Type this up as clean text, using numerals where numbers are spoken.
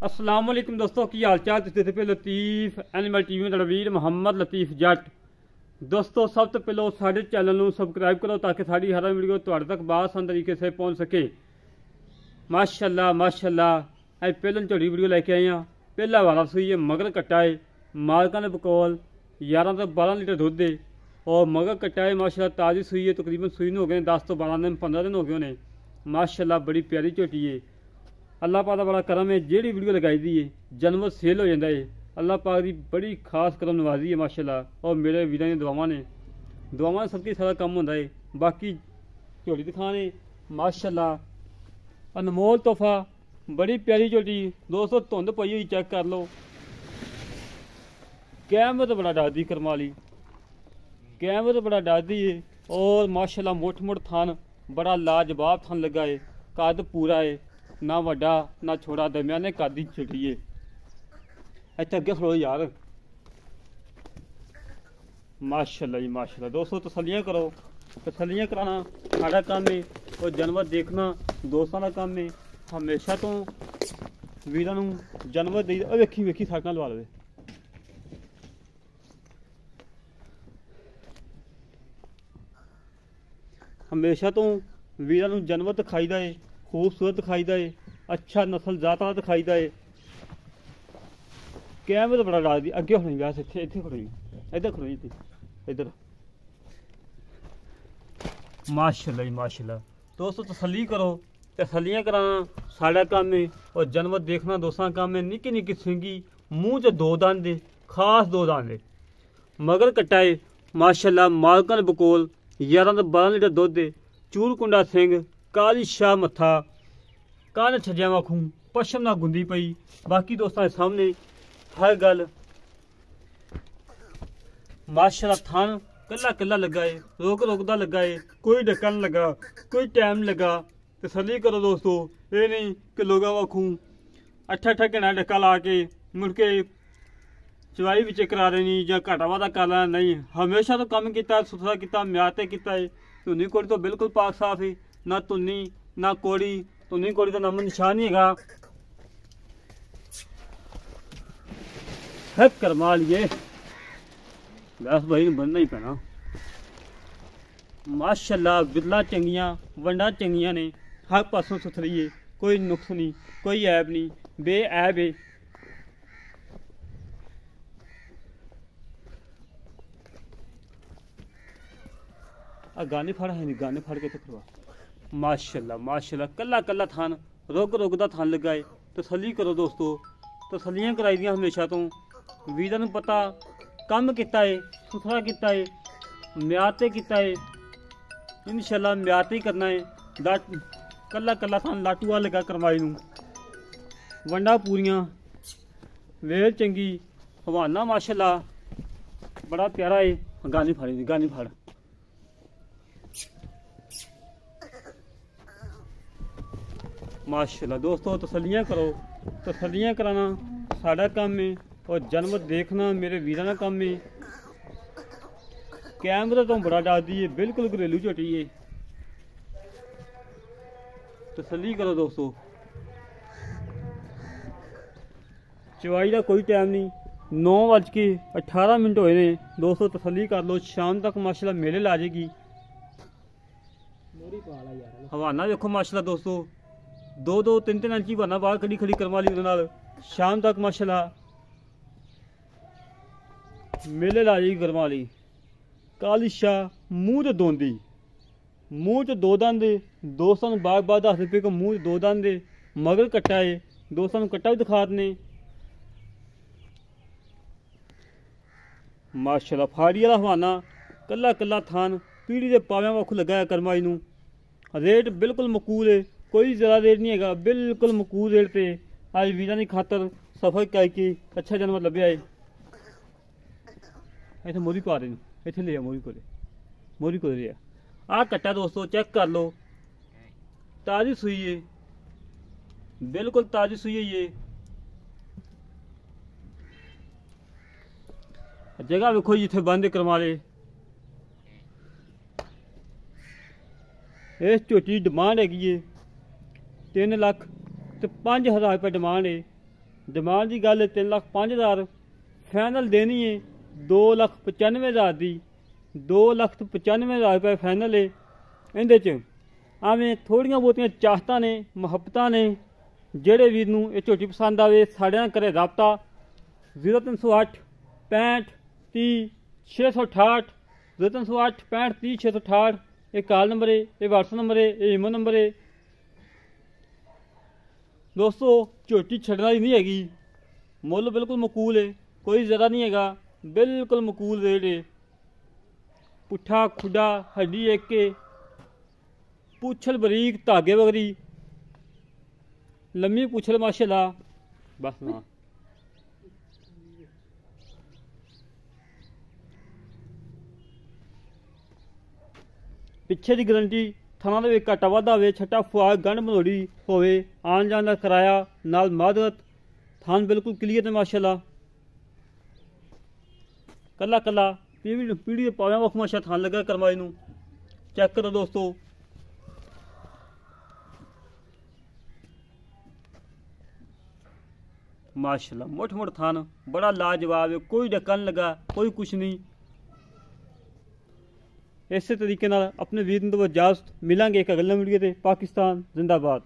अस्सलाम वालेकुम दोस्तों की हाल चाल तुसीं पे लतीफ एनिमल टीवी में वीर मोहम्मद लतीफ जट। दोस्तों सब तो पहले साढ़े चैनल को सबसक्राइब करो ताकि साड़ी हर वीडियो तुहाडे तक बासान तरीके से पहुँच सके। माशाल्लाह माशाल्लाह अज पहले झोड़ी वीडियो लेके आए हैं। पहला वाला सूई है मगर कट्टा है, मालकां दे बकौल 11 तो 12 लीटर दुध है और मगर कट्टा है। माशाल्लाह ताज़ी सूई है, तकरीबन सूई हो गए 10 तो 12 दिन 15 दिन हो गए उन्हें। माशाल्लाह बड़ी प्यारी झोटी है। अल्लाह पाक का बड़ा करम है, जेड़ी वीडियो लगाई दी है जानवर सेल हो जाता है। अल्लाह पाक की बड़ी खास करम नवाजी है माशाल्लाह। और मेरे वीर की दुआवां सबकी सारा काम होता है। बाकी झोटी दिखाने माशाल्लाह अनमोल तोहफा, बड़ी प्यारी झोटी। दोस्तों धुंध पई हुई चेक कर लो, कैमरे तो बड़ा डादी करमाली, कैमरे तो बड़ा डादी है। और माशाल्लाह मुठ मुठ थान बड़ा लाजवाब थान लगा है। कद पूरा है, ना वड्डा ना छोटा, दरम्याने कद की झोटी है। इत्थे अगे खड़ो यार, माशाल्लाह जी माशाल्लाह। दोस्तों तसल्लियां करो, तसल्लियां कराना साड़ा काम है और जानवर देखना दोस्तों का काम है। हमेशा तो वीरां नूं जानवर दे वेखी वेखी साडे नाल लवा लवे। हमेशा तो वीरां नूं जानवर दिखाईदा है, खूबसूरत दिखाईदा है, अच्छा नस्ल जात वाला दिखाईदा है। कैमरे तो बड़ा डाल दी अगे खड़ोई वैस इतने इतने खड़ोई इधर खड़ोई इधर। माशाल्लाह जी माशाल्लाह। दोस्तों तसल्ली करो, तसल्लियां कराना साड़ा काम है और जानवर देखना दोस्तों का काम है। निक्की निक्की सिंगी, मुँह च 2 दंद दे, खास 2 दंद दे, मगर कट्टा है माशाल्लाह। मालकां दे बकोल 11 तो 12 लीटर दुध दे, चूल कुंडा सिंह, काली शाह मत्था, कान छज्जा वाखू, पशम ना गुंदी पई। बाकी दोस्तों के सामने हर गल माशाल्लाह। थान कला कला लगा है, रोक रोकदा लगा है, कोई डक्का नहीं लगा, कोई टाइम नहीं लगा। तसल्ली करो दोस्तों, ये नहीं कि लोगों वाखू 8 घंटा डक्का ला के मुड़ के चवाई भी करा देनी या घाटा वादा कर लेना। नहीं, हमेशा तो कम किया, सुथरा किया, म्यार ते किया है। धुनी कोड़ी तो बिल्कुल पाक साफ है, ना धुनी ना कोड़ी। धुनी कोड़ी का नाम निशान ही है। है करमाल ये बस भाई बनना ही पैना। माशाल्लाह बिरला चंगियां, वंडा चंगियां ने, हर पासों सुथरी है, कोई नुक्स नहीं, कोई ऐब नहीं, बेऐब है। गाने फाड़ है नहीं, गाने फाड़ के तो करवा। माशाल्लाह माशाल्लाह कला कला थान रोग रोगदा थान लगा है। तसल्ली करो दोस्तों, तसल्लियां कराई दियां हमेशा तो। वीरां नूं पता कम किता है, सुथरा किता है, म्यार ते किता है। इंशाल्लाह म्यार ते ही करना है। कला कला थान लाटूआ लगा करमाई नूं, वंडा पूरियां, वेल चंगी, हवाना माशाल्लाह बड़ा प्यारा है। गानी फाड़ी दी, गानी फाड़। माशाल्लाह दोस्तों तसल्लियां करो, तसल्लियां कराना साड़ा काम है और जानवर देखना मेरे वीरां का काम है। कैमरा तो बड़ा डाल दी है, बिल्कुल घरेलू झोटी है। तसल्ली करो दोस्तों, चवाई का कोई टाइम नहीं, 9:18 होए ने। दोस्तों तसल्ली कर लो, शाम तक माशाल्लाह मेले ला जाएगी। हवाना देखो माशाल्लाह दोस्तों, 2-2 3-3 इंची बना बाहर खड़ी खड़ी करवा ली नाल। शाम तक माशाल्लाह मेले ला जाएगी करवा ली। काली शाह मूँह च दोंदी, मूँह च 2 दंद दे। दोस्तों बाग बाग दस रुपये को मूँह च 2 दंद दे, मगर कट्टा है। दोस्तों कट्टा भी दिखा देने माशाल्लाह। फाड़ी वाला हवाना कला कला थान, पीढ़ी के पाव्यां वाखू लगा है करमाई नूं। रेट बिल्कुल मकूल है, कोई ज़्यादा रेट नहीं है, बिल्कुल मकूल रेट पे आज वीरां की खातर सफर करके अच्छा जानवर लभ्या है। इतने मोरी पा रहे इतने ले मोरी को ले आ कट्टा। दोस्तों चेक कर लो, ताज़ी सूई है, बिल्कुल ताज़ी सूई है। ये जगह वेखो जिथे बंद करवा ले। इस झोटी डिमांड हैगी है 3,05,000 रुपये डिमांड है। डिमांड की गल 3,05,000 फाइनल देनी है 2,95,000 की। 2,95,000 रुपये फाइनल है। इहदे च आवें थोड़ियां बहुतियां चाहतां ने मुहब्बतां ने। जेड़े वीर नूं ये झोटी पसंद आवे साडे नाल करे राबता 0308 65 30 668 0308 65 30 668। ये कॉल नंबर है, ये व्हाट्सएप नंबर है, ये ईमो नंबर है। दोस्तों झोटी छड्डण वाली नहीं हैगी, मुੱਲ बिल्कुल मकूल है, कोई ज़्यादा नहीं हैगा, बिल्कुल मकूल रेट है। पुट्ठा खुडा हड्डी एक के, पूछल बरीक धागे वगरी, लम्मी पूछल माशाल्लाह। बस ना पिछे की गारंटी थाना दे घाटा वाधा होवे, छट्टा फुआ गंढ मनोड़ी होवे, आन जान का किराया नाल मादरत। थान बिल्कुल क्लीयर है माशाल्लाह, कला कला पीढ़ी पाव्या वख माशा थान लगा करवाई नूं। चेक करो दोस्तों, माशाल्लाह मोट मोट थान बड़ा लाजवाब है, कोई डक्का नहीं लगा, कोई कुछ नहीं। इस तरीके नाल अपने वीर नूं इजाजत मिलांगे एक अगले वीडियो ते। पाकिस्तान जिंदाबाद।